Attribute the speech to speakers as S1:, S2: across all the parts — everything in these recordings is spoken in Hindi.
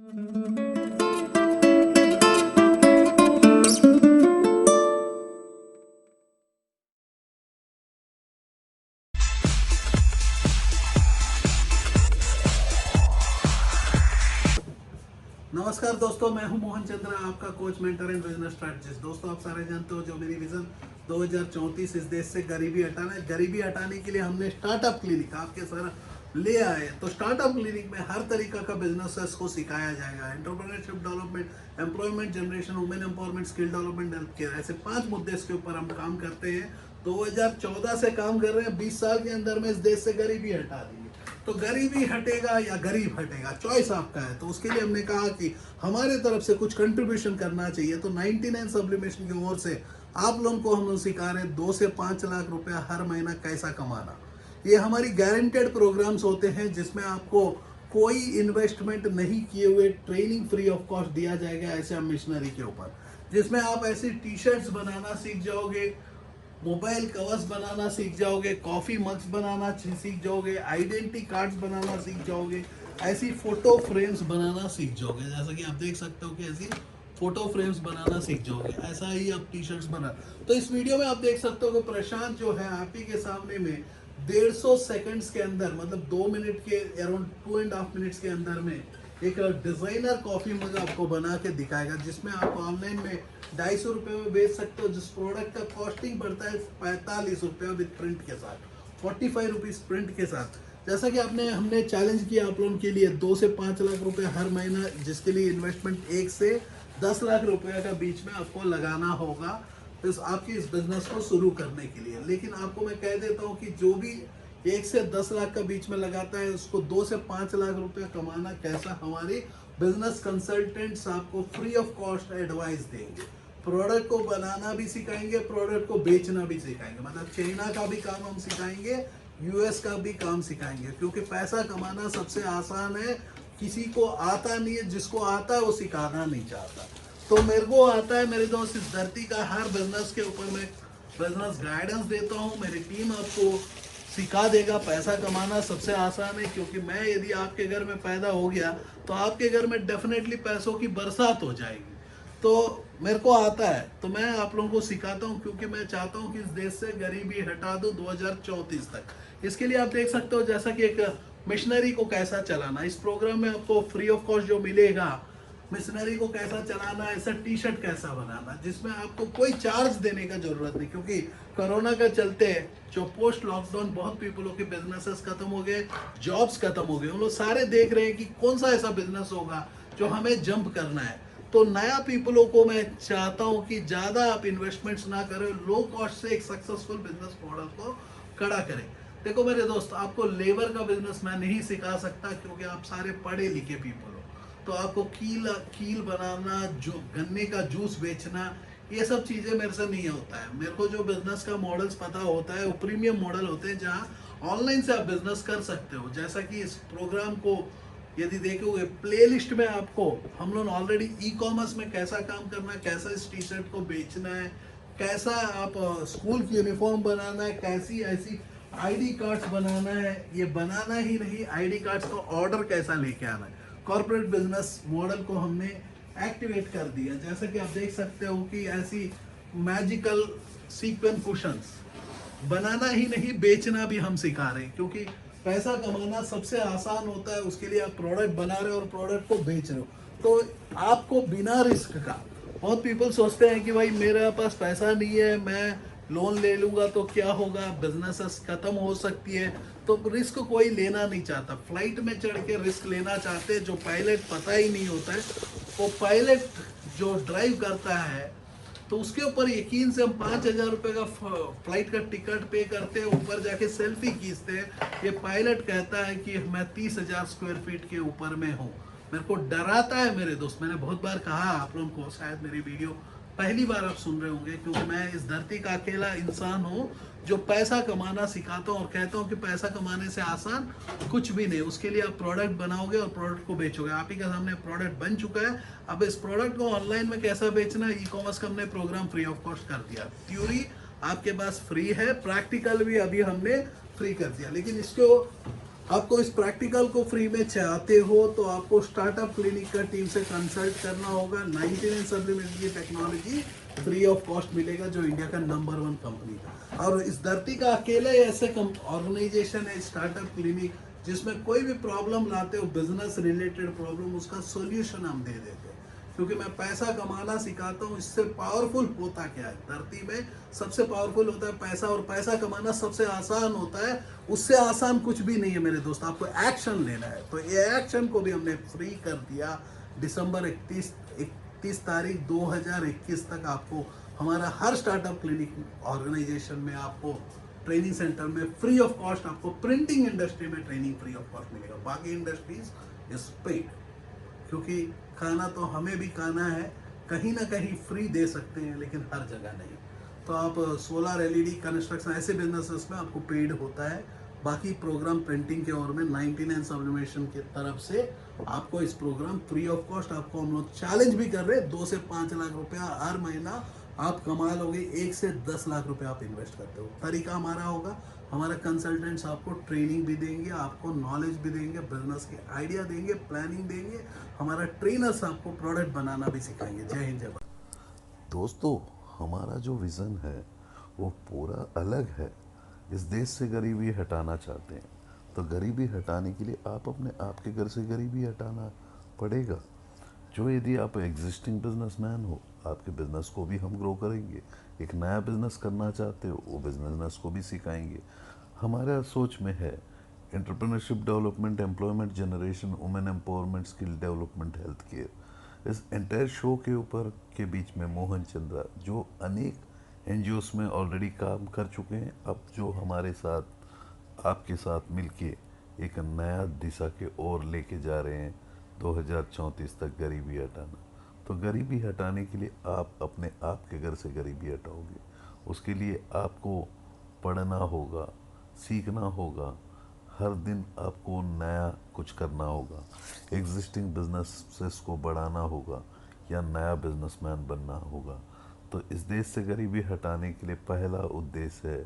S1: नमस्कार दोस्तों, मैं हूं मोहन चंद्रा, आपका coach, mentor and business strategist. दोस्तों, आप सारे जानते हो जो मेरी विजन 2034 इस देश से गरीबी हटाना है। गरीबी हटाने के लिए हमने स्टार्टअप क्लिनिक आपके सारा ले आए। तो स्टार्टअप क्लिनिक में हर तरीका का बिजनेस को सिखाया जाएगा। Entrepreneurship development, employment generation, women empowerment, skill development, health care, ऐसे 5 मुद्दे इसके ऊपर हम काम करते हैं। 2014 से काम कर रहे हैं। 20 साल के अंदर में इस देश से गरीबी हटा दी। तो गरीबी हटेगा या गरीब हटेगा, चॉइस आपका है। तो उसके लिए हमने कहा कि हमारे तरफ से कुछ कंट्रीब्यूशन करना चाहिए। तो 99 सब्लिमेशन की ओर से आप लोगों को हम लोग सिखा रहे हैं 2 से 5 लाख रुपया हर महीना कैसा कमाना। ये हमारी गारंटेड प्रोग्राम्स होते हैं जिसमें आपको कोई इन्वेस्टमेंट नहीं किए हुए ट्रेनिंग फ्री ऑफ कॉस्ट दिया जाएगा ऐसे मिशनरी के ऊपर, जिसमें आप ऐसी टी शर्ट्स बनाना सीख जाओगे, मोबाइल कवर्स बनाना सीख जाओगे, कॉफी मग्स बनाना सीख जाओगे, आइडेंटिटी कार्ड्स बनाना सीख जाओगे, ऐसी फोटो फ्रेम्स बनाना सीख जाओगे। जैसा कि आप देख सकते हो कि ऐसी फोटो फ्रेम्स बनाना सीख जाओगे। ऐसा ही आप टी शर्ट्स बना। तो इस वीडियो में आप देख सकते हो कि प्रशांत जो है आप ही के सामने में 150 सेकंड्स के अंदर, मतलब 2 मिनट के अराउंड 2.5 मिनट्स के अंदर में एक डिजाइनर कॉफी मग आपको बना के दिखाएगा, जिसमें आप ऑनलाइन में 250 रुपये में बेच सकते हो। जिस प्रोडक्ट का कॉस्टिंग पड़ता है 45 रुपया विद प्रिंट के साथ, 45 रुपीज प्रिंट के साथ। जैसा कि हमने चैलेंज किया आप लोगों के लिए 2 से 5 लाख रुपए हर महीना, जिसके लिए इन्वेस्टमेंट 1 से 10 लाख रुपए का बीच में आपको लगाना होगा आपकी इस बिजनेस को शुरू करने के लिए। लेकिन आपको मैं कह देता हूँ कि जो भी 1 से 10 लाख का बीच में लगाता है उसको 2 से 5 लाख रुपया कमाना कैसा, हमारे बिजनेस कंसल्टेंट्स आपको फ्री ऑफ कॉस्ट एडवाइस देंगे। प्रोडक्ट को बनाना भी सिखाएंगे, प्रोडक्ट को बेचना भी सिखाएंगे। मतलब चाइना का भी काम हम सिखाएंगे, यूएस का भी काम सिखाएंगे, क्योंकि पैसा कमाना सबसे आसान है। किसी को आता नहीं है, जिसको आता है वो सिखाना नहीं चाहता। तो मेरे को आता है मेरे दोस्त, इस धरती का हर बिजनेस के ऊपर मैं बिजनेस गाइडेंस देता हूँ। मेरी टीम आपको सिखा देगा। पैसा कमाना सबसे आसान है, क्योंकि मैं यदि आपके घर में पैदा हो गया तो आपके घर में डेफिनेटली पैसों की बरसात हो जाएगी। तो मेरे को आता है, तो मैं आप लोगों को सिखाता हूँ, क्योंकि मैं चाहता हूँ कि इस देश से गरीबी हटा दो 2034 तक। इसके लिए आप देख सकते हो जैसा कि एक मिशनरी को कैसा चलाना, इस प्रोग्राम में आपको फ्री ऑफ कॉस्ट जो मिलेगा, मिशनरी को कैसा चलाना, ऐसा टी शर्ट कैसा बनाना, जिसमें आपको कोई चार्ज देने का जरूरत नहीं। क्योंकि कोरोना का चलते जो पोस्ट लॉकडाउन बहुत पीपलों के बिजनेसेस खत्म हो गए, जॉब्स खत्म हो गए। उन लोग सारे देख रहे हैं कि कौन सा ऐसा बिजनेस होगा जो हमें जंप करना है। तो नया पीपलों को मैं चाहता हूं कि ज्यादा आप इन्वेस्टमेंट्स ना करें, लो कॉस्ट से एक सक्सेसफुल बिजनेस मॉडल को खड़ा करें। देखो मेरे दोस्त, आपको लेबर का बिजनेस मैं नहीं सिखा सकता, क्योंकि आप सारे पढ़े लिखे पीपल हो। तो आपको कील बनाना, जो गन्ने का जूस बेचना, ये सब चीजें मेरे से नहीं होता है। मेरे को जो बिजनेस का मॉडल्स पता होता है वो प्रीमियम मॉडल होते हैं, जहाँ ऑनलाइन से आप बिजनेस कर सकते हो। जैसा कि इस प्रोग्राम को यदि देखोगे प्लेलिस्ट में आपको हम लोग ऑलरेडी ई कॉमर्स में कैसा काम करना है, कैसा इस टी शर्ट को बेचना है, कैसा आप स्कूल की यूनिफॉर्म बनाना है, कैसी ऐसी आईडी कार्ड्स बनाना है। ये बनाना ही नहीं, आईडी कार्ड्स का ऑर्डर कैसा लेके आना है, कॉर्पोरेट बिजनेस मॉडल को हमने एक्टिवेट कर दिया। जैसा कि आप देख सकते हो कि ऐसी मैजिकल सीक्वेंस कुशंस बनाना ही नहीं, बेचना भी हम सिखा रहे हैं। क्योंकि पैसा कमाना सबसे आसान होता है, उसके लिए आप प्रोडक्ट बना रहे हो और प्रोडक्ट को बेच रहे हो। तो आपको बिना रिस्क का, बहुत पीपल सोचते हैं कि भाई मेरे पास पैसा नहीं है, मैं लोन ले लूंगा तो क्या होगा, बिजनेस खत्म हो सकती है। तो रिस्क कोई लेना नहीं चाहता। फ्लाइट में चढ़ के रिस्क लेना चाहते हैं जो पायलट पता ही नहीं होता है। वो पायलट जो ड्राइव करता है तो उसके ऊपर यकीन से हम 5,000 रुपये का फ्लाइट का टिकट पे करते हैं, ऊपर जाके सेल्फी खींचते हैं। ये पायलट कहता है कि मैं 30,000 स्क्वायर फीट के ऊपर में हूँ। मेरे को डराता है मेरे दोस्त। मैंने बहुत बार कहा आप लोगों को, शायद मेरी वीडियो पहली बार आप सुन रहे होंगे, क्योंकि मैं इस धरती का अकेला इंसान हूँ जो पैसा कमाना सिखाता हूँ और कहता हूँ कि पैसा कमाने से आसान कुछ भी नहीं। उसके लिए आप प्रोडक्ट बनाओगे और प्रोडक्ट को बेचोगे। आप ही के सामने प्रोडक्ट बन चुका है। अब इस प्रोडक्ट को ऑनलाइन में कैसा बेचना है, ई कॉमर्स का हमने प्रोग्राम फ्री ऑफ कॉस्ट कर दिया। थ्योरी आपके पास फ्री है, प्रैक्टिकल भी अभी हमने फ्री कर दिया। लेकिन इसको आपको इस प्रैक्टिकल को फ्री में चाहते हो तो आपको स्टार्टअप क्लिनिक का टीम से कंसल्ट करना होगा। 99 सप्लीमेंट की टेक्नोलॉजी फ्री ऑफ कॉस्ट मिलेगा, जो इंडिया का नंबर 1 कंपनी का, और इस धरती का अकेला ही ऐसे ऑर्गेनाइजेशन है स्टार्टअप क्लिनिक जिसमें कोई भी प्रॉब्लम लाते हो बिजनेस रिलेटेड प्रॉब्लम, उसका सोल्यूशन हम दे देते हैं। क्योंकि मैं पैसा कमाना सिखाता हूँ। इससे पावरफुल होता क्या है, धरती में सबसे पावरफुल होता है पैसा, और पैसा कमाना सबसे आसान होता है। उससे आसान कुछ भी नहीं है मेरे दोस्त, आपको एक्शन लेना है। तो ये एक्शन को भी हमने फ्री कर दिया। दिसंबर 31 तारीख 2021 तक आपको हमारा हर स्टार्टअप क्लिनिक ऑर्गेनाइजेशन में आपको ट्रेनिंग सेंटर में फ्री ऑफ कॉस्ट, आपको प्रिंटिंग इंडस्ट्री में ट्रेनिंग फ्री ऑफ कॉस्ट मिलेगा। बाकी इंडस्ट्रीज इज पेड, क्योंकि खाना तो हमें भी खाना है, कहीं ना कहीं फ्री दे सकते हैं लेकिन हर जगह नहीं। तो आप सोलर एलईडी कंस्ट्रक्शन ऐसे बिजनेसेस में आपको पेड होता है। बाकी प्रोग्राम प्रिंटिंग के और में 99 सब्लिमेशन की तरफ से आपको इस प्रोग्राम फ्री ऑफ कॉस्ट, आपको हम लोग चैलेंज भी कर रहे हैं। 2 से 5 लाख रुपया हर महीना आप कमा लोगे। 1 से 10 लाख रुपया आप इन्वेस्ट करते हो। तरीका हमारा होगा, हमारा कंसल्टेंट्स आपको ट्रेनिंग भी देंगे, आपको नॉलेज भी देंगे, बिजनेस के आइडिया देंगे, प्लानिंग देंगे। हमारा ट्रेनर्स आपको प्रोडक्ट बनाना भी सिखाएंगे। जय हिंद, जय भारत।
S2: दोस्तों, हमारा जो विज़न है वो पूरा अलग है। इस देश से गरीबी हटाना चाहते हैं, तो गरीबी हटाने के लिए आप अपने आपके घर से गरीबी हटाना पड़ेगा। जो यदि आप एग्जिस्टिंग बिजनेसमैन हो, आपके बिजनेस को भी हम ग्रो करेंगे। एक नया बिजनेस करना चाहते हो, वो बिजनेस को भी सिखाएंगे। हमारा सोच में है entrepreneurship development, employment generation, women empowerment, skill development, health care. इस एंटायर शो के ऊपर के बीच में मोहन चंद्रा, जो अनेक एनजीओस में ऑलरेडी काम कर चुके हैं, अब जो हमारे साथ आपके साथ मिलके एक नया दिशा के ओर लेके जा रहे हैं 2034 तक गरीबी हटाना। तो गरीबी हटाने के लिए आप अपने आप के घर से गरीबी हटाओगे। उसके लिए आपको पढ़ना होगा, सीखना होगा, हर दिन आपको नया कुछ करना होगा, एग्जिस्टिंग बिजनेसेस को बढ़ाना होगा या नया बिजनेसमैन बनना होगा। तो इस देश से गरीबी हटाने के लिए पहला उद्देश्य है,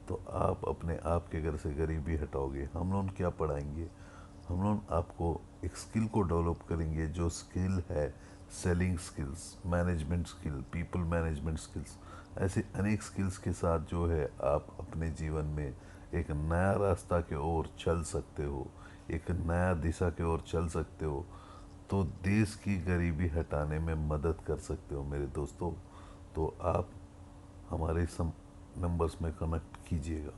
S2: तो आप अपने आप के घर से गरीबी हटाओगे। हम लोग क्या पढ़ाएंगे? हम लोग आपको एक स्किल को डेवलप करेंगे, जो स्किल है selling skills, management skill, people management skills. ऐसे अनेक स्किल्स के साथ जो है आप अपने जीवन में एक नया रास्ता के ओर चल सकते हो, एक नया दिशा के ओर चल सकते हो। तो देश की गरीबी हटाने में मदद कर सकते हो मेरे दोस्तों। तो आप हमारे सम नंबर्स में कनेक्ट कीजिएगा।